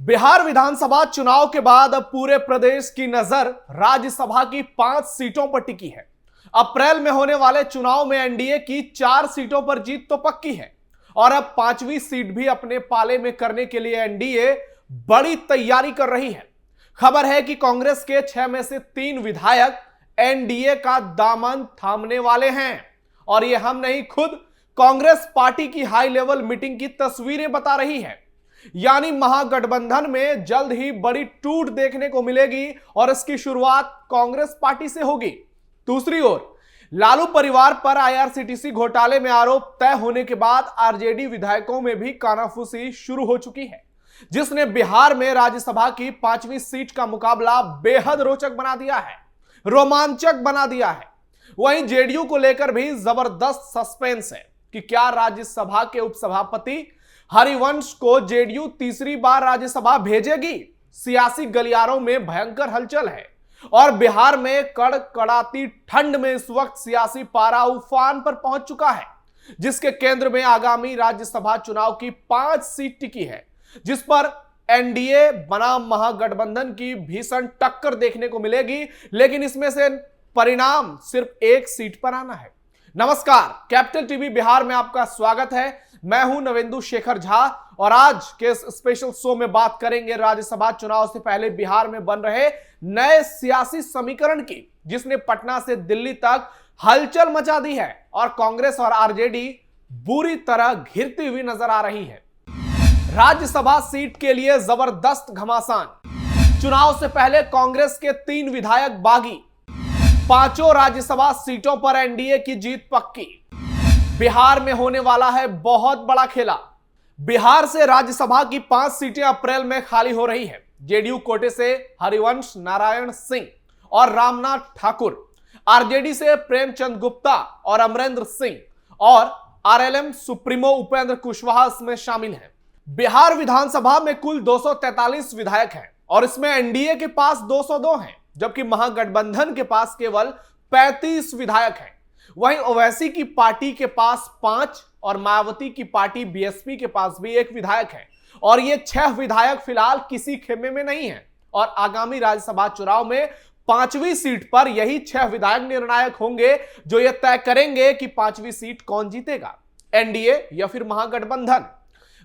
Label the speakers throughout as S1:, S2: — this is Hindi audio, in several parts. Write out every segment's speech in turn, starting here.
S1: बिहार विधानसभा चुनाव के बाद अब पूरे प्रदेश की नजर राज्यसभा की 5 सीटों पर टिकी है। अप्रैल में होने वाले चुनाव में एनडीए की 4 सीटों पर जीत तो पक्की है और अब 5वीं सीट भी अपने पाले में करने के लिए एनडीए बड़ी तैयारी कर रही है। खबर है कि कांग्रेस के 6 में से 3 विधायक एनडीए का दामन थामने वाले हैं और ये हम नहीं, खुद कांग्रेस पार्टी की हाई लेवल मीटिंग की तस्वीरें बता रही है। यानी महागठबंधन में जल्द ही बड़ी टूट देखने को मिलेगी और इसकी शुरुआत कांग्रेस पार्टी से होगी। दूसरी ओर लालू परिवार पर आईआरसीटीसी घोटाले में आरोप तय होने के बाद आरजेडी विधायकों में भी कानाफूसी शुरू हो चुकी है, जिसने बिहार में राज्यसभा की 5वीं सीट का मुकाबला बेहद रोचक बना दिया है, रोमांचक बना दिया है। वहीं जेडीयू को लेकर भी जबरदस्त सस्पेंस है कि क्या राज्यसभा के उपसभापति हरिवंश को जेडीयू तीसरी बार राज्यसभा भेजेगी। सियासी गलियारों में भयंकर हलचल है और बिहार में कड़कड़ाती ठंड में इस वक्त सियासी पारा उफान पर पहुंच चुका है, जिसके केंद्र में आगामी राज्यसभा चुनाव की 5 सीट टिकी है, जिस पर एनडीए बनाम महागठबंधन की भीषण टक्कर देखने को मिलेगी। लेकिन इसमें से परिणाम सिर्फ एक सीट पर आना है। नमस्कार, कैपिटल टीवी बिहार में आपका स्वागत है। मैं हूं नवेंदु शेखर झा और आज के इस स्पेशल शो में बात करेंगे राज्यसभा चुनाव से पहले बिहार में बन रहे नए सियासी समीकरण की, जिसने पटना से दिल्ली तक हलचल मचा दी है और कांग्रेस और आरजेडी बुरी तरह घिरती हुई नजर आ रही है। राज्यसभा सीट के लिए जबरदस्त घमासान। चुनाव से पहले कांग्रेस के 3 विधायक बागी। 5 राज्यसभा सीटों पर एनडीए की जीत पक्की। बिहार में होने वाला है बहुत बड़ा खेला। बिहार से राज्यसभा की 5 सीटें अप्रैल में खाली हो रही है। जेडीयू कोटे से हरिवंश नारायण सिंह और रामनाथ ठाकुर, आरजेडी से प्रेमचंद गुप्ता और अमरेंद्र सिंह और आरएलएम सुप्रीमो उपेंद्र कुशवाहा इसमें शामिल हैं। बिहार विधानसभा में कुल 243 विधायक हैं और इसमें एनडीए के पास 202 हैं, जबकि महागठबंधन के पास केवल 35 विधायक हैं। वहीं ओवैसी की पार्टी के पास 5 और मायावती की पार्टी बीएसपी के पास भी 1 विधायक है और ये 6 विधायक फिलहाल किसी खेमे में नहीं है और आगामी राज्यसभा चुनाव में 5वीं सीट पर यही 6 विधायक निर्णायक होंगे, जो ये तय करेंगे कि 5वीं सीट कौन जीतेगा, एनडीए या फिर महागठबंधन।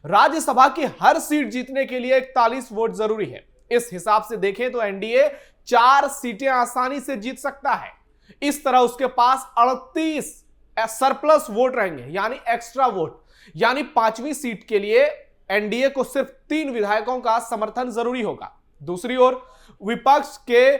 S1: राज्यसभा की हर सीट जीतने के लिए 41 वोट जरूरी है। इस हिसाब से देखें तो एनडीए 4 सीटें आसानी से जीत सकता है। इस तरह उसके पास 38 सरप्लस वोट रहेंगे, यानी एक्स्ट्रा वोट। यानी 5वीं सीट के लिए एनडीए को सिर्फ 3 विधायकों का समर्थन जरूरी होगा। दूसरी ओर विपक्ष के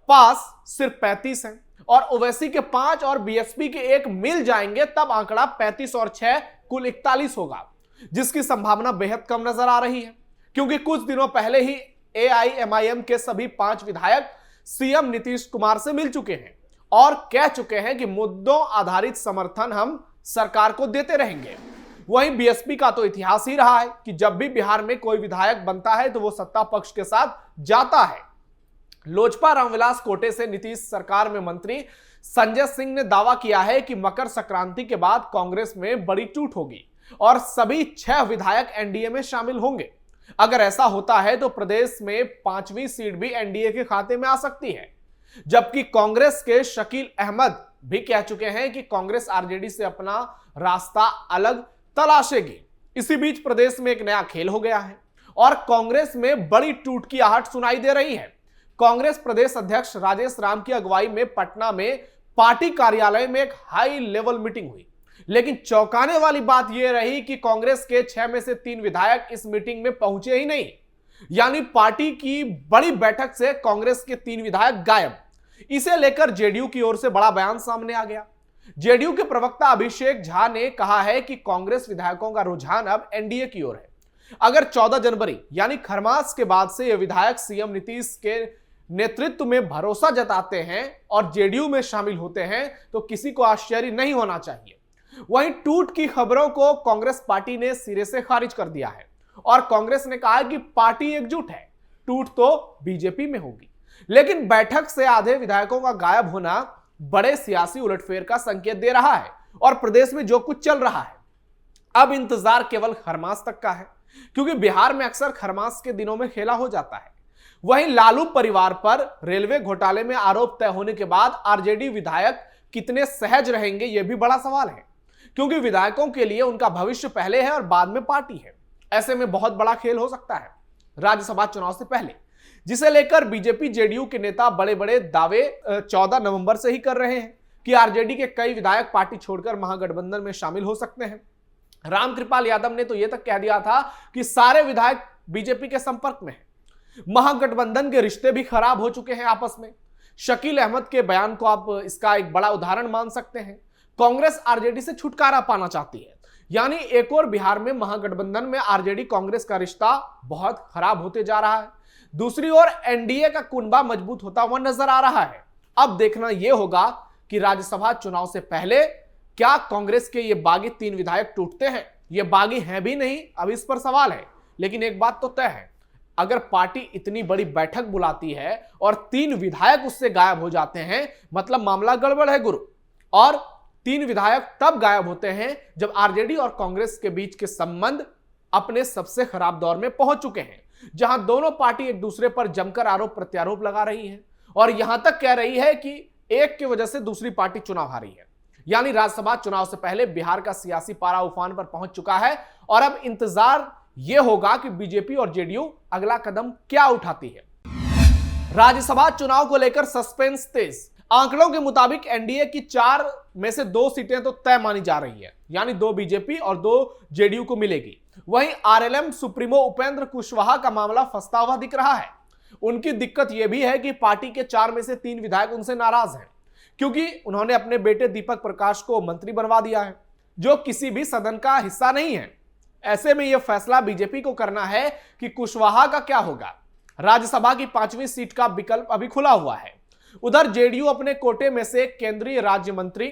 S1: पास सिर्फ 35 हैं और ओवैसी के 5 और बीएसपी के 1 मिल जाएंगे, तब आंकड़ा 35 और 6 कुल 41 होगा, जिसकी संभावना बेहद कम नजर आ रही है, क्योंकि कुछ दिनों पहले ही एआईएमआईएम के सभी 5 विधायक सीएम नीतीश कुमार से मिल चुके हैं और कह चुके हैं कि मुद्दों आधारित समर्थन हम सरकार को देते रहेंगे। वहीं बीएसपी का तो इतिहास ही रहा है कि जब भी बिहार में कोई विधायक बनता है तो वो सत्ता पक्ष के साथ जाता है। लोजपा रामविलास कोटे से नीतीश सरकार में मंत्री संजय सिंह ने दावा किया है कि मकर संक्रांति के बाद कांग्रेस में बड़ी टूट होगी और सभी 6 विधायक एनडीए में शामिल होंगे। अगर ऐसा होता है तो प्रदेश में 5वीं सीट भी एनडीए के खाते में आ सकती है, जबकि कांग्रेस के शकील अहमद भी कह चुके हैं कि कांग्रेस आरजेडी से अपना रास्ता अलग तलाशेगी। इसी बीच प्रदेश में एक नया खेल हो गया है और कांग्रेस में बड़ी टूट की आहट सुनाई दे रही है। कांग्रेस प्रदेश अध्यक्ष राजेश राम की अगुवाई में पटना में पार्टी कार्यालय में एक हाई लेवल मीटिंग हुई, लेकिन चौंकाने वाली बात यह रही कि कांग्रेस के 6 में से 3 विधायक इस मीटिंग में पहुंचे ही नहीं। यानी पार्टी की बड़ी बैठक से कांग्रेस के 3 विधायक गायब। इसे लेकर जेडीयू की ओर से बड़ा बयान सामने आ गया। जेडीयू के प्रवक्ता अभिषेक झा ने कहा है कि कांग्रेस विधायकों का रुझान अब एनडीए की ओर है। अगर 14 जनवरी यानी खरमास के बाद से ये विधायक सीएम नीतीश के नेतृत्व में भरोसा जताते हैं और जेडीयू में शामिल होते हैं तो किसी को आश्चर्य नहीं होना चाहिए। वहीं टूट की खबरों को कांग्रेस पार्टी ने सिरे से खारिज कर दिया है और कांग्रेस ने कहा कि पार्टी एकजुट है, टूट तो बीजेपी में होगी। लेकिन बैठक से आधे विधायकों का गायब होना बड़े सियासी उलटफेर का संकेत दे रहा है और प्रदेश में जो कुछ चल रहा है, अब इंतजार केवल खरमास तक का है। क्योंकि बिहार में अक्सर खरमास के दिनों में खेला हो जाता है। वहीं लालू परिवार पर रेलवे घोटाले में आरोप तय होने के बाद आरजेडी विधायक कितने सहज रहेंगे, यह भी बड़ा सवाल है, क्योंकि विधायकों के लिए उनका भविष्य पहले है और बाद में पार्टी है। ऐसे में बहुत बड़ा खेल हो सकता है राज्यसभा चुनाव से पहले, जिसे लेकर बीजेपी जेडीयू के नेता बड़े बड़े दावे 14 नवंबर से ही कर रहे हैं कि आरजेडी के कई विधायक पार्टी छोड़कर महागठबंधन में शामिल हो सकते हैं। रामकृपाल यादव ने तो यह तक कह दिया था कि सारे विधायक बीजेपी के संपर्क में हैं। महागठबंधन के रिश्ते भी खराब हो चुके हैं आपस में। शकील अहमद के बयान को आप इसका एक बड़ा उदाहरण मान सकते हैं। कांग्रेस आरजेडी से छुटकारा पाना चाहती है, यानी एक और बिहार में महागठबंधन में आरजेडी कांग्रेस का रिश्ता बहुत खराब होते जा रहा है। दूसरी ओर एनडीए का कुनबा मजबूत होता हुआ नजर आ रहा है। अब देखना यह होगा कि राज्यसभा चुनाव से पहले क्या कांग्रेस के ये बागी 3 विधायक टूटते हैं। ये बागी हैं भी नहीं, अब इस पर सवाल है। लेकिन एक बात तो तय है, अगर पार्टी इतनी बड़ी बैठक बुलाती है और 3 विधायक उससे गायब हो जाते हैं, मतलब मामला गड़बड़ है गुरु। और 3 विधायक तब गायब होते हैं जब आरजेडी और कांग्रेस के बीच के संबंध अपने सबसे खराब दौर में पहुंच चुके हैं, जहां दोनों पार्टी एक दूसरे पर जमकर आरोप प्रत्यारोप लगा रही है और यहां तक कह रही है कि एक की वजह से दूसरी पार्टी चुनाव हारी है। यानी राज्यसभा चुनाव से पहले बिहार का सियासी पारा उफान पर पहुंच चुका है और अब इंतजार यह होगा कि बीजेपी और जेडीयू अगला कदम क्या उठाती है। राज्यसभा चुनाव को लेकर सस्पेंस तेज। आंकड़ों के मुताबिक एनडीए की 4 में से 2 सीटें तो तय मानी जा रही है, यानी 2 बीजेपी और 2 जेडीयू को मिलेगी। वहीं आरएलएम सुप्रीमो उपेंद्र कुशवाहा का मामला फंसता हुआ दिख रहा है। उनकी दिक्कत यह भी है कि पार्टी के 4 में से 3 विधायक उनसे नाराज हैं, क्योंकि उन्होंने अपने बेटे दीपक प्रकाश को मंत्री बनवा दिया है, जो किसी भी सदन का हिस्सा नहीं है। ऐसे में यह फैसला बीजेपी को करना है कि कुशवाहा का क्या होगा। राज्यसभा की 5वीं सीट का विकल्प अभी खुला हुआ है। उधर जेडीयू अपने कोटे में से केंद्रीय राज्य मंत्री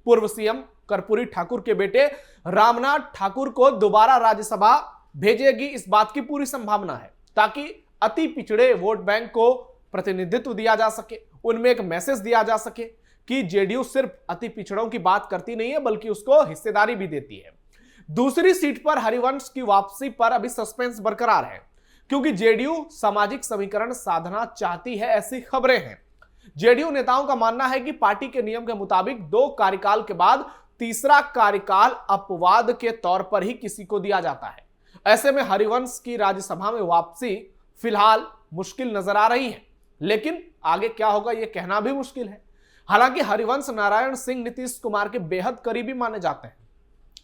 S1: पूर्व सीएम कर्पूरी ठाकुर के बेटे रामनाथ ठाकुर को दोबारा राज्यसभा भेजेगी, इस बात की पूरी संभावना है, ताकि अति पिछड़े वोट बैंक को प्रतिनिधित्व दिया जा सके। उनमें एक मैसेज दिया जा सके कि जेडीयू सिर्फ अति पिछड़ों की बात करती नहीं है, बल्कि उसको हिस्सेदारी भी देती है। दूसरी सीट पर हरिवंश की वापसी पर अभी सस्पेंस बरकरार है, क्योंकि जेडीयू सामाजिक समीकरण साधना चाहती है, ऐसी खबरें हैं। जेडीयू नेताओं का मानना है कि पार्टी के नियम के मुताबिक 2 कार्यकाल के बाद तीसरा कार्यकाल अपवाद के तौर पर ही किसी को दिया जाता है। ऐसे में हरिवंश की राज्यसभा में वापसी फिलहाल मुश्किल नजर आ रही है, लेकिन आगे क्या होगा यह कहना भी मुश्किल है। हालांकि हरिवंश नारायण सिंह नीतीश कुमार के बेहद करीबी माने जाते हैं।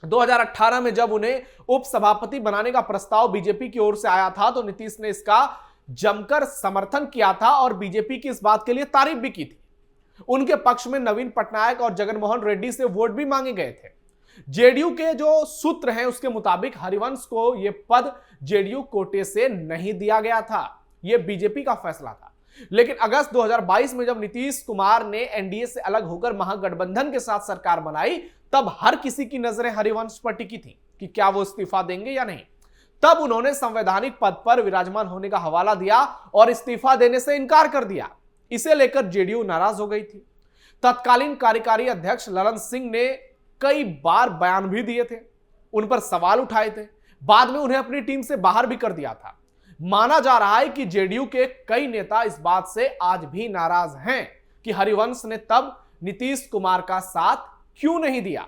S1: 2018 में जब उन्हें उप सभापति बनाने का प्रस्ताव बीजेपी की ओर से आया था, तो नीतीश ने इसका जमकर समर्थन किया था और बीजेपी की इस बात के लिए तारीफ भी की थी। उनके पक्ष में नवीन पटनायक और जगनमोहन रेड्डी से वोट भी मांगे गए थे। जेडीयू के जो सूत्र हैं उसके मुताबिक हरिवंश को यह पद जेडीयू कोटे से नहीं दिया गया था, यह बीजेपी का फैसला था। लेकिन अगस्त 2022 में जब नीतीश कुमार ने एनडीए से अलग होकर महागठबंधन के साथ सरकार बनाई, तब हर किसी की नजरें हरिवंश पर टिकी थी कि क्या वो इस्तीफा देंगे या नहीं। तब उन्होंने संवैधानिक पद पर विराजमान होने का हवाला दिया और इस्तीफा देने से इनकार कर दिया। इसे लेकर जेडीयू नाराज हो गई थी। तत्कालीन कार्यकारी अध्यक्ष ललन सिंह ने कई बार बयान भी दिए थे, उन पर सवाल उठाए थे। बाद में उन्हें अपनी टीम से बाहर भी कर दिया था। माना जा रहा है कि जेडीयू के कई नेता इस बात से आज भी नाराज हैं कि हरिवंश ने तब नीतीश कुमार का साथ क्यों नहीं दिया।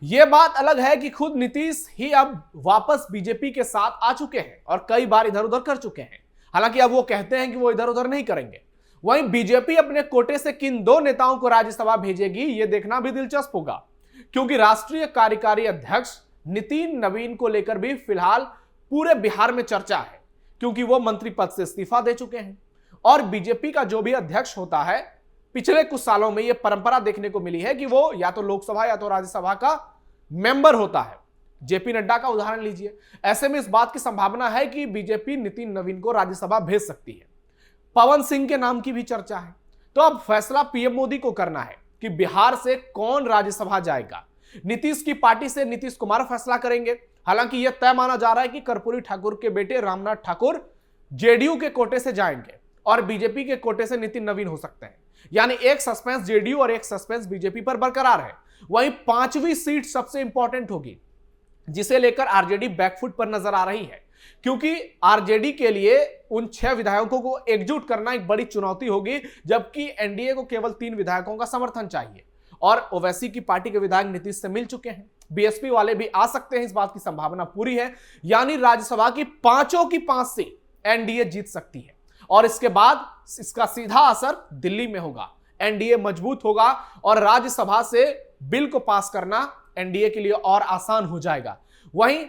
S1: यह बात अलग है कि खुद नीतीश ही अब वापस बीजेपी के साथ आ चुके हैं और कई बार इधर उधर कर चुके हैं। हालांकि अब वो कहते हैं कि वो इधर उधर नहीं करेंगे। वहीं बीजेपी अपने कोटे से किन 2 नेताओं को राज्यसभा भेजेगी, यह देखना भी दिलचस्प होगा, क्योंकि राष्ट्रीय कार्यकारी अध्यक्ष नितिन नवीन को लेकर भी फिलहाल पूरे बिहार में चर्चा है, क्योंकि वो मंत्री पद से इस्तीफा दे चुके हैं। और बीजेपी का जो भी अध्यक्ष होता है, पिछले कुछ सालों में यह परंपरा देखने को मिली है कि वो या तो लोकसभा या तो राज्यसभा का मेंबर होता है। जेपी नड्डा का उदाहरण लीजिए। ऐसे में इस बात की संभावना है कि बीजेपी नितिन नवीन को राज्यसभा भेज सकती है। पवन सिंह के नाम की भी चर्चा है। तो अब फैसला पीएम मोदी को करना है कि बिहार से कौन राज्यसभा जाएगा। नीतीश की पार्टी से नीतीश कुमार फैसला करेंगे। हालांकि यह तय माना जा रहा है कि कर्पूरी ठाकुर के बेटे रामनाथ ठाकुर जेडीयू के कोटे से जाएंगे और बीजेपी के कोटे से नितिन नवीन हो सकते हैं। यानी एक सस्पेंस जेडीयू और एक सस्पेंस बीजेपी पर बरकरार है। वहीं 5वीं सीट सबसे इंपॉर्टेंट होगी, जिसे लेकर आरजेडी बैकफुट पर नजर आ रही है। क्योंकि आरजेडी के लिए उन 6 विधायकों को एकजुट करना एक बड़ी चुनौती होगी, जबकि एनडीए को केवल 3 विधायकों का समर्थन चाहिए और ओवैसी की पार्टी के विधायक नीतीश से मिल चुके हैं। बीएसपी वाले भी आ सकते हैं, इस बात की संभावना पूरी है। यानी राज्यसभा की 5 की 5 सीट एनडीए जीत सकती है और इसके बाद इसका सीधा असर दिल्ली में होगा। एनडीए मजबूत होगा और राज्यसभा से बिल को पास करना एनडीए के लिए और आसान हो जाएगा। वहीं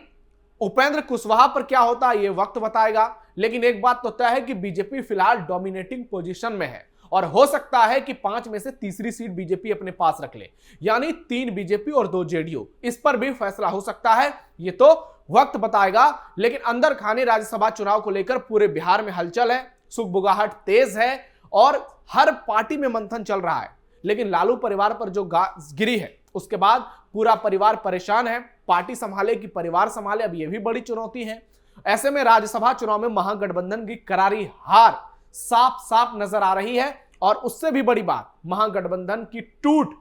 S1: उपेंद्र कुशवाहा पर क्या होता है ये वक्त बताएगा, लेकिन एक बात तो तय है कि बीजेपी फिलहाल डोमिनेटिंग पोजीशन में है और हो सकता है कि 5 में से तीसरी सीट बीजेपी अपने पास रख ले, यानी 3 बीजेपी और 2 जेडीयू। इस पर भी फैसला हो सकता है, ये तो वक्त बताएगा। लेकिन अंदर खाने राज्यसभा चुनाव को लेकर पूरे बिहार में हलचल है, सुगबुगाहट तेज है और हर पार्टी में मंथन चल रहा है। लेकिन लालू परिवार पर जो गिरी है उसके बाद पूरा परिवार परेशान है। पार्टी संभाले कि परिवार संभाले, अब यह भी बड़ी चुनौती है। ऐसे में राज्यसभा चुनाव में महागठबंधन की करारी हार साफ साफ नजर आ रही है और उससे भी बड़ी बात, महागठबंधन की टूट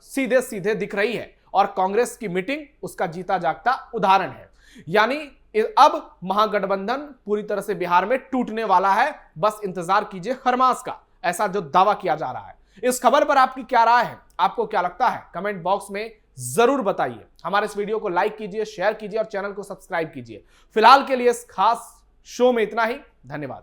S1: सीधे सीधे दिख रही है और कांग्रेस की मीटिंग उसका जीता जागता उदाहरण है। यानी अब महागठबंधन पूरी तरह से बिहार में टूटने वाला है। बस इंतजार कीजिए खरमास का, ऐसा जो दावा किया जा रहा है। इस खबर पर आपकी क्या राय है, आपको क्या लगता है, कमेंट बॉक्स में जरूर बताइए। हमारे इस वीडियो को लाइक कीजिए, शेयर कीजिए और चैनल को सब्सक्राइब कीजिए। फिलहाल के लिए इस खास शो में इतना ही। धन्यवाद।